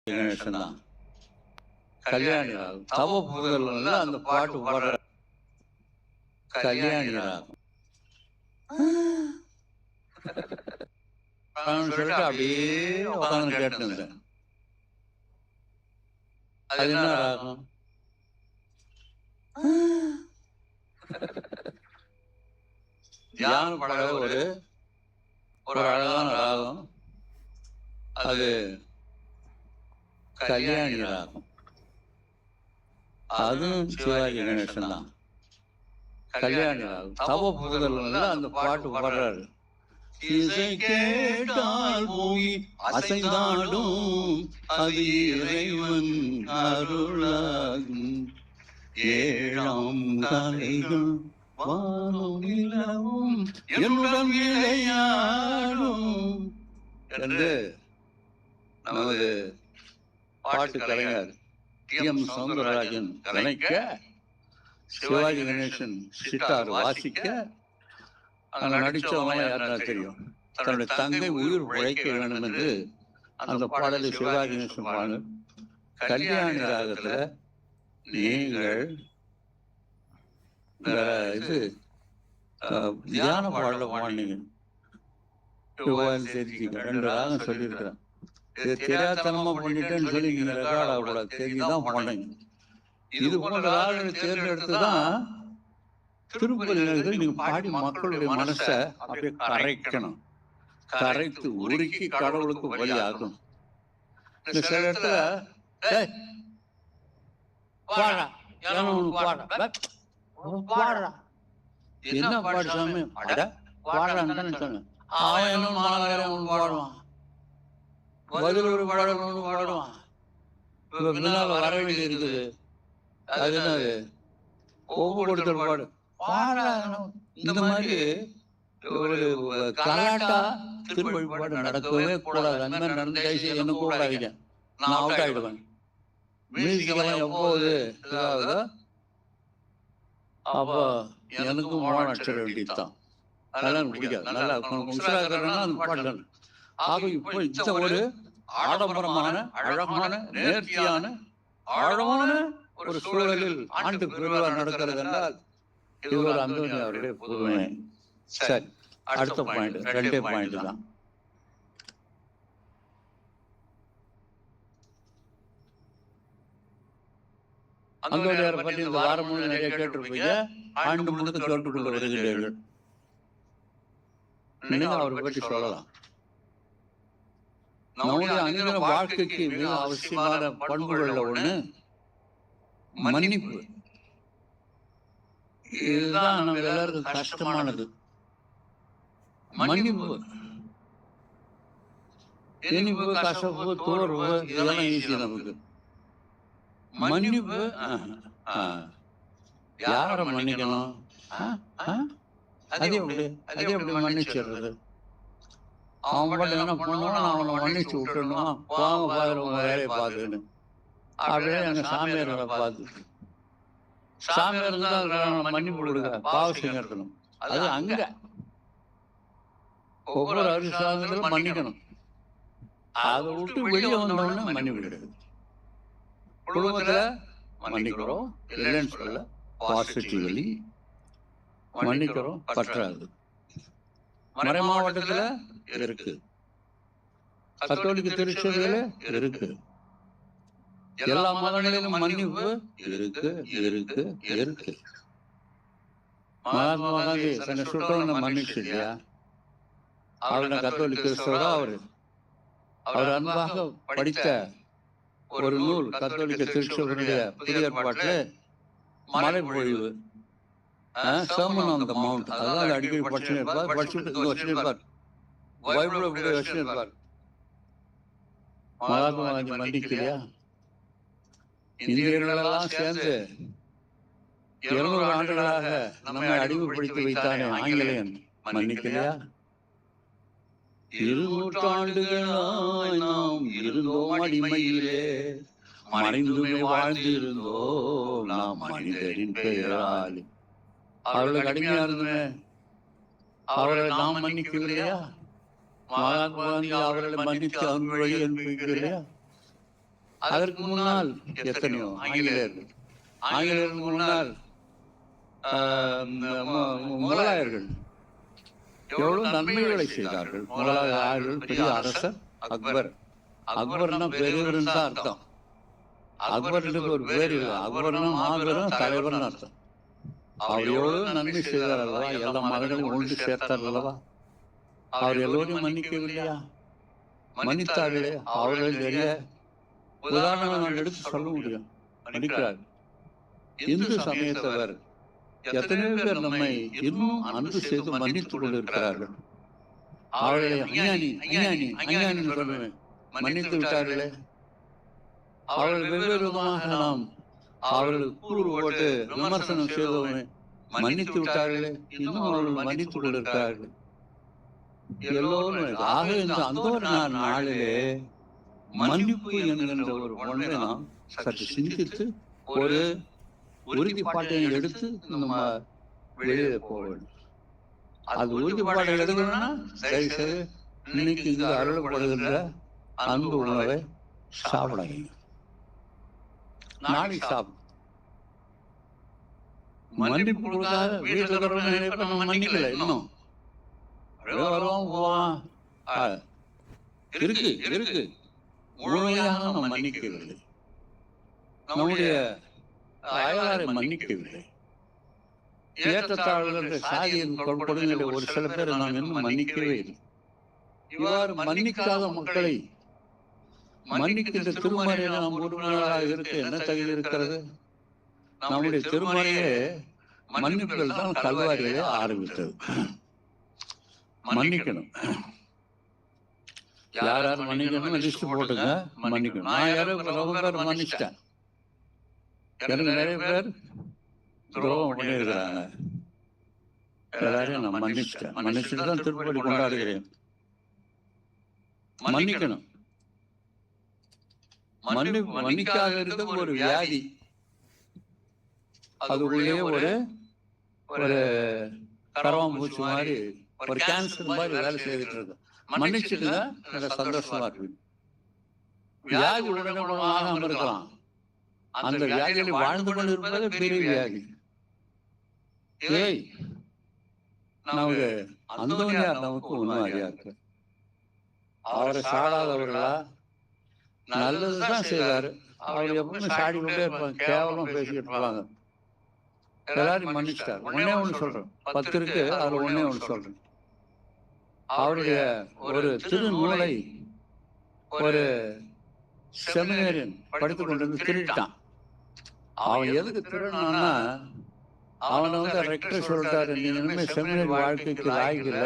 கணேசன் தான். கல்யாணி ராகம் தவ புதல்ல அந்த பாட்டு பாடுற கல்யாணி ராகம் சொல்லிட்டு அப்படியே உட்காந்து கேட்டு இருந்தேன். அது என்ன ராகம்? தியான பட ஒரு அழகான ராகம். அது கல்யாணி ராகம். அதுவும் சிவாஜி கணேசன் தான். கல்யாணி ராகம் தவ புதல்ல அந்த பாட்டு பாடுறாரு. இசை கேட்டால் பூமி அசைந்தாடும், அது இறைவன் அருளாகும். ஏழாம் கலைகள் வானும் நிலவும் என்னுடன் விளையாடும் என்று நமது பாட்டு கலைஞர் டி.எம். சௌந்தரராஜன் கலைக்க, சிவாஜி கணேசன் சித்தார் வாசிக்க, அங்க நடிச்சவங்க யாருன்னா தெரியும். தன்னுடைய தங்கை உயிர் உழைக்க வேண்டும் என்று அந்த பாடலை சிவாஜி கணேசன் பாடு. கல்யாணி ராகத்துல நீங்கள் இது தியான பாடல பாடினீங்க. தெரிஞ்சுக்க 2 ராகம் சொல்லியிருக்கிறேன். இது தெரியாதனமா பண்ணிட்டேன்னு சொல்லி நீங்க ரெக்கார்ட் ஆகக்கூடாது, தெரிஞ்சுதான் பண்ணீங்க. இது போன்ற ராகங்களை தேர்ந்தெடுத்துதான் திருப்பதி நீங்க பாடி மக்களுடைய மனசை அப்படியே கரைக்கணும். கரைத்து உருக்கி கடவுளுக்கு வழி ஆகணும். சில இடத்துல என்ன பாடு சாமி பாடுறான்னு சொன்ன, அவன் என்ன பாடுவான், பதில் ஒரு பாடல் ஒன்று பாடுவான். இப்ப பின்னால வர வேண்டி இருக்குது. அது என்னது ஒவ்வொரு கொடுத்தல் பாடு பாடணும். இந்த மாதிரி ஒரு கலாட்டா திருவழிபாடு நடக்கவே கூடாது. அந்த மாதிரி நடந்து கைசி என்ன கூடாதீங்க, நான் அவுட் ஆயிடுவேன். மியூசிக்கெல்லாம் எப்போது இதாகுதோ அப்போ எனக்கும் மோளம் அடிச்சிட வேண்டியதுதான். அதெல்லாம் எனக்கு பிடிக்காது. நல்லா உற்சாகம்னா அந்த பாடல். ஆக இப்போ இந்த ஒரு ஆடம்பரமான அழகான நேர்த்தியான ஆழமான ஒரு சூழலில் ஆண்டு பெருவிழா நடக்கிறது என்றால் இது ஒரு அந்தோனி அவருடைய புதுமை. சரி, அடுத்த பாயிண்ட் 2 பாயிண்ட் தான். அந்தோனியாரை பற்றி இந்த வாரம் முழுவதும் நிறைய கேட்டிருப்பீங்க. ஆண்டு முழுக்க கேட்டுக்கொண்டு வருகிறீர்கள். நீங்க அவரை பற்றி சொல்லலாம். நம்முடைய அன்றாட வாழ்க்கைக்கு மிக அவசியமான பண்புகள்ல ஒண்ணு மன்னிப்பு. இதுதான் நம்ம எல்லாருக்கும் கஷ்டமானது. மன்னிப்பு, இனிப்பு, கசப்பு, தோர்வு இதெல்லாம் ஈஸி நமக்கு. மன்னிப்பு யார மன்னிக்கணும்? அதே எப்படி மன்னிச்சிடுறது? அவன் மட்டும் என்ன பண்ணுவான், அவனை மன்னிச்சு விட்டுணுமா, வாங்க பாக்குறவங்க வேலையை பார்த்துன்னு அப்படியே எங்க சாமியார்களை பார்த்து சாமியார் தான் மன்னிப்பு கொடுக்க பாவ செஞ்சிருக்கணும். அது அங்க ஒவ்வொரு அரிசாதங்களும் மன்னிக்கணும். அதை விட்டு வெளியே வந்தோடனே மன்னிப்பு கிடையாது. குடும்பத்துல மன்னிக்கிறோம் இல்லைன்னு சொல்ல, பாசிட்டிவ்லி மன்னிக்கிறோம், பற்றாது. மறை மாவட்டத்துல இருக்கு, கத்தோலிக்க திருச்சபையில இருக்கு, எல்லா மதங்களிலும் மன்னிப்பு இருக்கு இருக்கு இருக்கு. மகாத்மா காந்தி தன்னை சுட்டவனை மன்னிச்சு இல்லையா? அவருடைய கத்தோலிக்க கிறிஸ்தவரா அவர் அன்பாக படித்த ஒரு நூல் கத்தோலிக்க திருச்சபையினுடைய புதிய ஏற்பாட்டுல மலை பொழிவு, சர்மன் ஆன் தி மவுண்ட், அதான் அடிக்கடி படிச்சுன்னு இருப்பார். படிச்சுட்டு வச்சுருப்பார், பைபிள் அப்படி வச்சுன்னு இருப்பார். மகாத்மா காந்தி மன்னிக்கலையா? இந்தியர்களெல்லாம் சேர்ந்து 200 ஆண்டுகளாக நம்மை அடிமைப்படுத்தி வைத்தானே ஆங்கிலேயன், மன்னிக்கலையா? 2 நூற்றாண்டுகளாய் நாம் இருந்தோம் அடிமையிலே, மறைந்துமே வாழ்ந்திருந்தோம் நாம் மனிதரின் பெயரால். அவர்களுக்கு அடிமையா இருந்தோமே, அவர்களை நாம் மன்னிக்கவில்லையா? மகாத்மா காந்தி அவர்களை மன்னித்து அவன் வழி அனுப்பிக்கலையா? அதற்கு முன்னால் எத்தனையோ ஆங்கிலேயருக்கு முன்னால் முகலாயர்கள் எவ்வளவு நன்மைகளை செய்தார்கள். முகலாயர்கள் பெரிய அரசர் அக்பர். அக்பர்னா பெரியவர்னு தான் அர்த்தம். அக்பருக்கு ஒரு பேர் இல்லை. அக்பர்னா மாபெரும் தலைவர்னு அர்த்தம். அவர் எவ்வளவு நன்மை செய்தார் அல்லவா, எல்லா மகனையும் ஒன்று சேர்த்தார் அல்லவா. அவர் எல்லோரையும் மன்னிக்கவில்லையா? மன்னித்தார்களே. அவர்கள் நிறைய உதாரணங்கள் நான் எடுத்து சொல்ல முடியும். மன்னிக்கிறார். இந்து சமயத்தவர் எத்தனையோ பேர் நம்மை இன்னும் அன்பு செய்து மன்னித்துக் கொண்டிருக்கிறார்கள். அவர்களை அஞ்ஞானி சொல்லுவேன், மன்னித்து விட்டார்களே. அவர்கள் வெவ்வேறு விதமாக நாம் அவர்கள் கூறு போட்டு விமர்சனம் செய்தவனை மன்னித்து விட்டார்களே, இன்னும் அவர்கள் மன்னித்துக் கொண்டிருக்கிறார்கள் எல்லோரும். ஆக இந்த அந்த ஒரு நாளிலே மன்னிப்பு என்கின்ற ஒரு ஒன்றை நாம் சற்று சிந்தித்து ஒரு உறுதிப்பாட்டை எடுத்து நம்ம வெளியே போக வேண்டும். அது உறுதிப்பாட்டை எடுக்கணும்னா சரி சரி இன்னைக்கு இங்கு அருளப்படுகின்ற அன்பு உணவை சாப்பிடாதீங்க, நாளைக்கு சாப்பிடும். மன்னிப்பு கொடுக்காத வீட்டில் நம்ம மன்னிக்கல, இன்னும் வருவோம் போவான் இருக்கு முழுமையாக நம்ம மன்னிக்கவில்லை. நம்முடைய அயலாரை மன்னிக்கவில்லை. ஏற்றத்தாழ்வுகள் சாதியின் கொடுமைகளை ஒரு சில பேர் நாம் இன்னும் மன்னிக்கவே இல்லை. இவ்வாறு மன்னிக்காத மக்களை மன்னிக்கின்ற திருமறையில நாம் உறுப்பினராக இருக்க என்ன தகுதி இருக்கிறது? நம்முடைய திருமறையே மன்னிப்புகள் தான் கல்வாரியிலே ஆரம்பித்தது. மன்னிக்கணும். யார் யார் மன்னிக்கணும் லிஸ்ட் போட்டுங்க, மன்னிக்கணும். நான் ரொம்ப பேர் மன்னிச்சிட்டேன். எனக்கு நிறைய பேர் துரோகம் பண்ணியிருக்கிறாங்க. எல்லாரையும் நான் மன்னிச்சிட்டேன். மன்னிச்சுட்டு தான் திருப்பதி கொண்டாடுகிறேன். மன்னிக்கணும். மன்னிக்காக இருக்கிறது ஒரு வியாதி. அதுக்குள்ளேயே ஒரு ஒரு கரவாம்பூச்சி மாதிரி ஒரு கேன்சர் மாதிரி வேலை செய்துட்டு இருக்கு. மன்னிச்சுட்டுங்க, சந்தோஷமா இருக்கு. வியாதி உடனே ஆகாம இருக்கலாம். அந்த வியாதியில் வாழ்ந்து கொண்டு இருப்பது பெரிய வியாதி. நமக்கு அந்தோனியார் நமக்கு ஒன்றும் அறியா இருக்கு. அவரை சாடாதவர்களா நல்லதுதான் செய்வாரு. அவர் எப்பவுமே சாடி கொண்டே இருப்பாங்க, கேவலம் பேசிக்கிட்டு இருப்பாங்க. எல்லாரும் மன்னிச்சிட்டார். ஒன்னே ஒண்ணு சொல்றேன், 10 இருக்கு, அதுல ஒன்னே ஒண்ணு சொல்றேன். அவருடைய ஒரு திருநூலை ஒரு செமினேரியன் படித்துக் கொண்டு வந்து திருட்டான். அவன் எதுக்கு திருடான்னா, அவனை ரெக்டர் சொல்லிட்டாரு, நீ இனிமே செமினரி வாழ்க்கைக்கு லாய்க்கில்ல,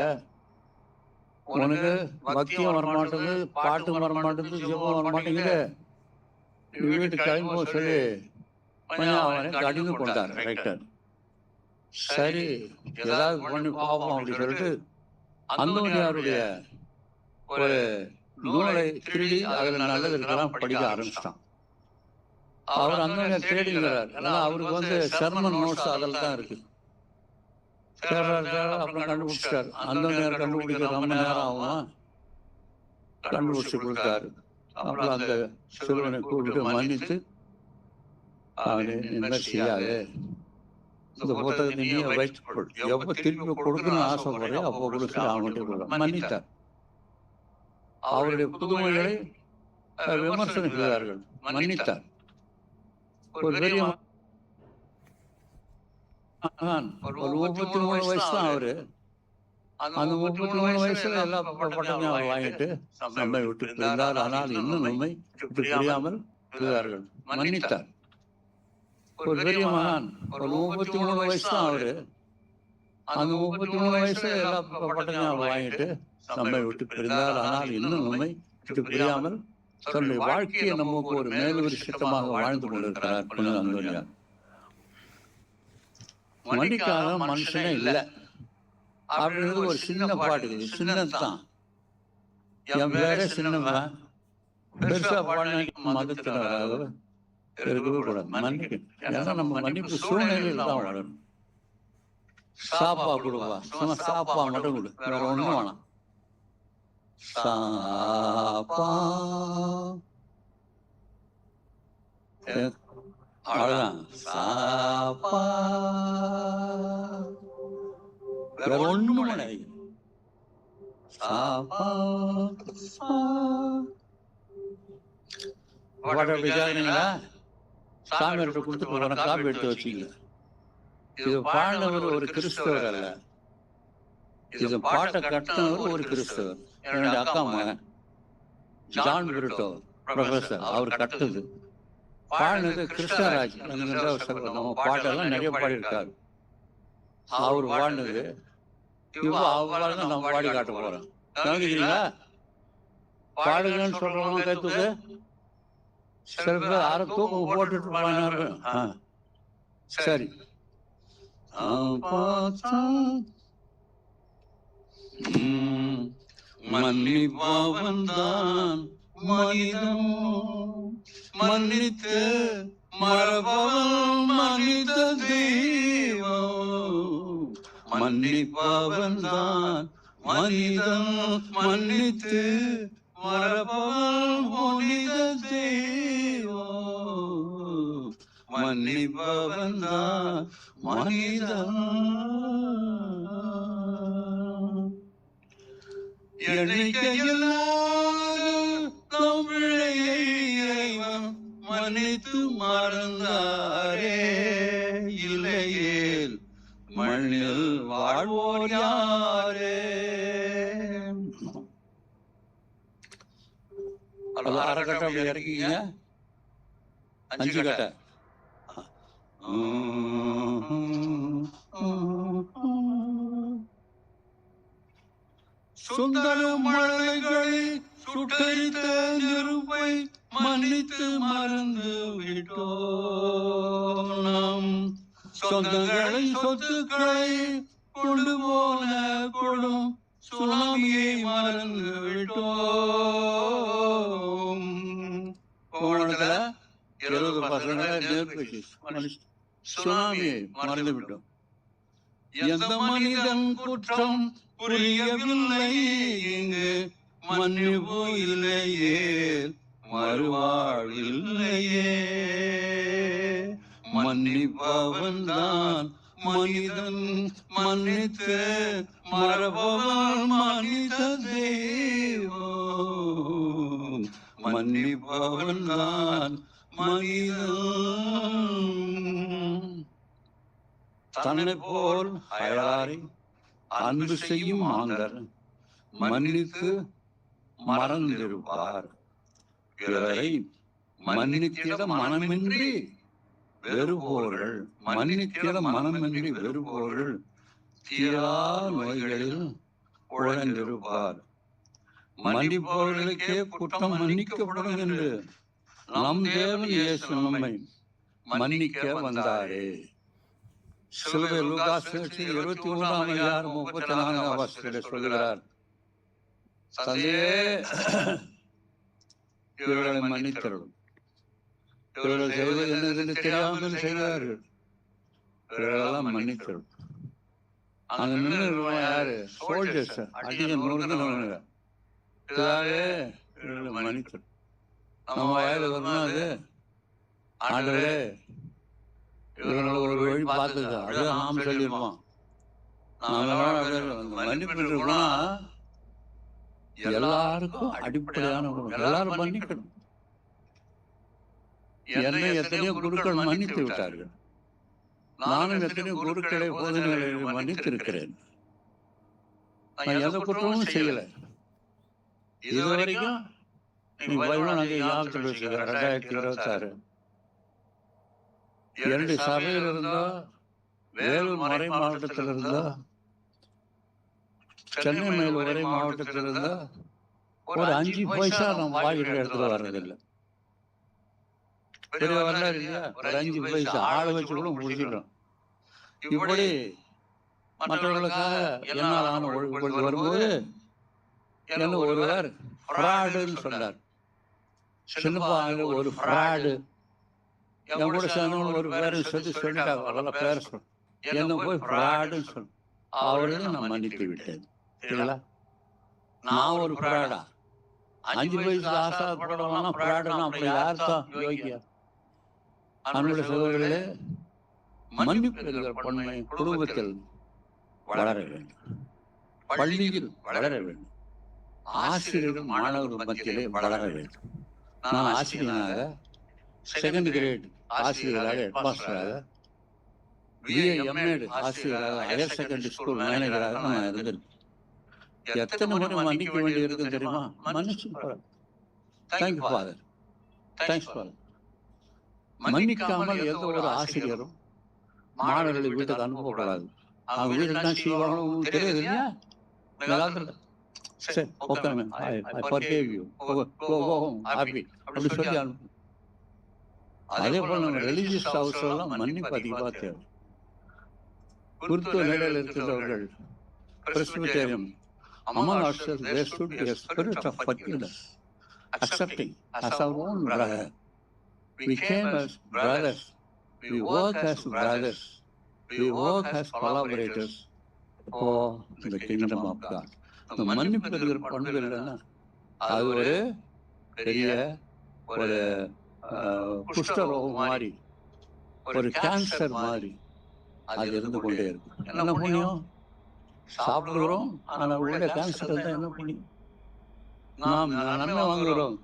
உனக்கு பக்தியும் வரமாட்டேங்குது, பாட்டும் வரமாட்டேங்குது, ஜெபம் வரமாட்டேங்குது, வீட்டுக்கு கிளம்பி சொல்லி அவனை கடிந்து கொண்டார் ரெக்டர். சரி ஏதாவது பண்ணி பார்ப்போம் அப்படின்னு சொல்லிட்டு அந்தோனியாருடைய ஒரு நூலை திருடி அதுல நல்லது இருக்கலாம் படிக்க ஆரம்பிச்சிட்டான். அவர் அந்தோனியார் தேடிங்கிறார். அவருக்கு சர்மன் நோட்ஸ் அதில் தான் இருக்கு. அப்புறம் கண்டுபிடிச்சிட்டாரு. அந்தோனியார் கண்டுபிடிக்க ரொம்ப நேரம் ஆகும், கண்டுபிடிச்சு கொடுத்தாரு. அப்புறம் அந்த சிறுவனை கூப்பிட்டு மன்னித்து, அவனே என்ன செய்யாது, இந்த புத்தகத்தை நீ வைத்துக்கொள், எப்ப திருப்பி கொடுக்கணும்னு ஆசைப்படுறே அப்போ கொடுத்து அவன்கிட்ட மன்னித்தார். அவருடைய புதுமைகளை விமர்சனம் செய்தார்கள், மன்னித்தார். ஒரு பெரிய ஒரு 33 வயசு தான் அவரு. அந்த 33 வயசுல எல்லா பட்டத்தையும் அவர் வாங்கிட்டு நம்மை விட்டு பிரிந்தார். ஆனால் இன்னும் நம்மை விட்டு பிரியாமல் இருந்தார்கள், மன்னித்தார். ஒரு பெரிய மகான், ஒரு 33 வயசு தான் அவரு. அந்த 33 வயசுல எல்லா பட்டத்தையும் அவர் வாங்கிட்டு நம்மை விட்டு பிரிந்தார். ஆனால் இன்னும் நம்மை விட்டு பிரியாமல் தன்னுடைய வாழ்க்கையை நமக்கு ஒரு மேலொரு சித்தமாக வாழ்ந்து கொண்டிருக்கிறார் புனித அந்தோனியார். மன்னிக்காத மனுஷனே இல்லை அப்படின்றது ஒரு சின்ன பாட்டு, சின்னதுதான். என் பேரே சின்னவன், பெருசா பாடின மதத்தினராக இருக்கவே கூடாது. மன்னிக்கணும். ஏன்னா நம்ம மன்னிப்பு சூழ்நிலையில் தான் வாழணும். சாப்பா கொடுவா, சும்மா சாப்பா மட்டும் கொடு, வேற ஒண்ணும் வேணாம். சாப்பா அவ்வளவுதான். சாப்பா வேற ஒண்ணும் கிடையாது. சாப்பா பாட்டை அப்படி கேட்குறீங்களா? சாமியார்கிட்ட கொடுத்துட்டு போறேன், காப்பி எடுத்து வச்சுக்கல. இது பாடினவர் ஒரு கிறிஸ்தவர் அல்ல, இது பாட்டை கட்டினவர் ஒரு கிறிஸ்தவர். என்னுடைய அக்கா மகன் ஜான் பிரிட்டோ ப்ரொஃபஸர், அவர் கட்டுது. பாடினது கிருஷ்ணராஜ். நம்ம பாட்டெல்லாம் நிறைய பாடியிருக்காரு. அவர் பாடினது இப்போ அவரால் நம்ம பாடி காட்ட போறோம். கவனிக்கிறீங்களா? பாடுங்கன்னு சொல்றவங்க கத்துக்கு சில பேர் அரை தூக்கம் போட்டுட்டு பாடினாரு. சரி. மன்னிப்பவன் தான் மனிதன், மன்னித்து மறப்பவன் மனித தெய்வம். மன்னிப்பவன் தான் மனிதன், மன்னித்து மறப்பவன் புனித தெய்வம். மன்னிப்பவன் தான் மனிதன். எண்ணிக்கையில்லாத நம் பிழையை இறைவன் மன்னித்து மறந்தாரே. இல்லையேல் மண்ணில் வாழ்வோர் யாரே? அரை கட்டை அப்படி இறக்கிங்க, 5 கட்டை. சுந்தர மலைகளை சுட்டரித்த நெருப்பை மன்னித்து மறந்து விட்டோம். நம் சொந்தங்களை சொத்துக்களை கொண்டு போன கொடும் சுனாமியை மறந்து விட்டோம். போனதுல 70% நெருப்பு சுனாமியை மறந்து விட்டோம். எந்த மனிதன் குற்றம் புரியவில்லை இங்கு, மன்னிப்பு இல்லையே மறுவாழ்வில்லையே. மன்னிப்பவன் தான் மனிதன், மன்னித்து மறப்பவன் மனித தெய்வம். மன்னிப்பவன் தான் மனிதன். தன்னை போல் அயலாரை அன்பு செய்யும் மாந்தர் மன்னித்து மறந்திருப்பார். பிறரை மன்னித்திட மனமின்றி வெறுப்போர்கள், மன்னித்திட மனமின்றி வெறுப்போர்கள் தீரா நோய்களில் உழந்திருப்பார். மன்னிப்பவர்களுக்கே குற்றம் மன்னிக்கப்படும் என்று நம் தேவன் இயேசு நம்மை மன்னிக்க வந்தாரே. சிலுவை லூகாஸ் 23:34 சொல்கிறார், தந்தையே இவர்களை மன்னித்தருளும், இவர்கள் செய்வது என்னதென்று தெரியாமல் செய்தார்கள், இவர்களெல்லாம் மன்னித்தருளும். அங்க நின்று யாரு? சோல்ஜர்ஸ், அடிக்க நூறுங்க. இதாவே இவர்களை மன்னித்தரும். நம்ம வயது வரணும், அது ஆண்டவரே இவங்களை ஒரு வழி பார்த்துக்க, அதுதான் நாம் சொல்லியிருப்போம். மன்னிப்பு எல்லாருக்கும் அடிப்படையான எல்லாரும் மன்னிக்கணும். என்னை எத்தனையோ குருக்கள் மன்னித்து விட்டார்கள், நானும் எத்தனையோ குருக்களை போதனைகளை மன்னித்திருக்கிறேன். நான் எந்த குற்றமும் செய்யல இதுவரைக்கும். நாங்கள் ஞாபகத்தில் வச்சுக்கிறோம், 2026 2 சபையில் இருந்தா, வேலூர் மறை மாவட்டத்தில் இருந்தா, சென்னை மேல் வரை மாவட்டத்தில் இருந்தா, ஒரு 5 பைசா நம்ம வாங்கிற இடத்துல வர்றதில்லை. பெரிய வரலாறு இல்லையா? ஒரு 5 பைசா ஆளை வச்சு கூட முடிச்சிடும். இப்படி மற்றவர்களுக்காக என்னால் ஆன ஒழுங்கு வரும்போது என்ன ஒருவர் ஃப்ராடுன்னு சொன்னார். சின்னப்பா ஒரு ஃப்ராடு, என் கூட சேர்ந்தவங்க ஒரு பேரை சொல்லிட்டாங்க, அதெல்லாம் பேர சொல் என்ன போய் ஃப்ராடுன்னு சொன்ன. அவரையும் நான் மன்னித்து விட்டேன். சரிங்களா? நான் ஒரு ஃப்ராடா? 5 பைசா ஆசா போடலாம் ஃப்ராடுன்னா அப்படி யார் தான் யோகியா? அன்புள்ள சகோதரர்களே, மன்னிப்பு என்கிற பன்மை குடும்பத்தில் வளர வேண்டும், பள்ளியில் வளர வேண்டும், ஆசிரியர்கள் மாணவர்கள் மத்தியிலே வளர வேண்டும். நான் ஆசிரியனாக, செகண்ட் கிரேட் ஆசிரியராக, ஹெட்மாஸ்டராக, BA MAd ஆசிரியராக, ஹையர் செகண்டரி ஸ்கூல் மேனேஜராக நான் இருந்திருக்கேன். எத்தனை முறை மன்னிக்க வேண்டி இருக்குன்னு தெரியுமா? மன்னிச்சு தேங்க்யூ ஃபாதர், தேங்க்ஸ் ஃபாதர். மன்னிக்காமல் எந்த ஒரு ஆசிரியரும் மாணவர்களை வீட்டுக்கு அனுப்பக்கூடாது. அவங்க வீட்டில் தான் செய்வாங்க தெரியுது இல்லையா? சரி, okay ma'am, I forgive you, go home happy அப்படி சொல்லி அனுப்பு. அதே போல நம்ம ரிலீஜியஸ் ஹவுஸ்லாம் மன்னிப்பு அதிகமாக தேவை. குருத்துவ நிலையில் இருக்கிறவர்கள் Presbyterian, among ourselves there should be a spirit of forgiveness, accepting as our own brother. We came as brothers, we work as brothers, we work as collaborators for the kingdom of God. இந்த மன்னிப்பு இருக்கிற பண்பு இல்லைன்னா அது ஒரு பெரிய ஒரு குஷ்டரோகம் மாதிரி, ஒரு கேன்சர் மாதிரி அது இருந்து கொண்டே இருக்கும். என்ன புண்ணியம்? சாப்பிடுகிறோம், ஆனால் உள்ள கேன்சர் இருந்தால் என்ன புண்ணியம்? நாம் நன்மை வாங்குகிறோம்,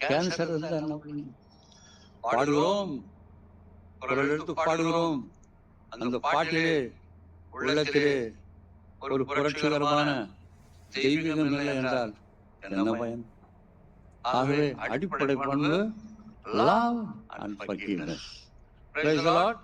கேன்சர் இருந்தால் என்ன புண்ணியம்? பாடுகிறோம், குரல் எடுத்து பாடுகிறோம், அந்த பாட்டிலே உள்ளத்திலே ஒரு புரட்சிகரமான தெய்வீகம் இல்லை என்றால் என்ன பயன்? ஆகவே அடிப்படை பண்பு love and forgiveness. Praise the Lord.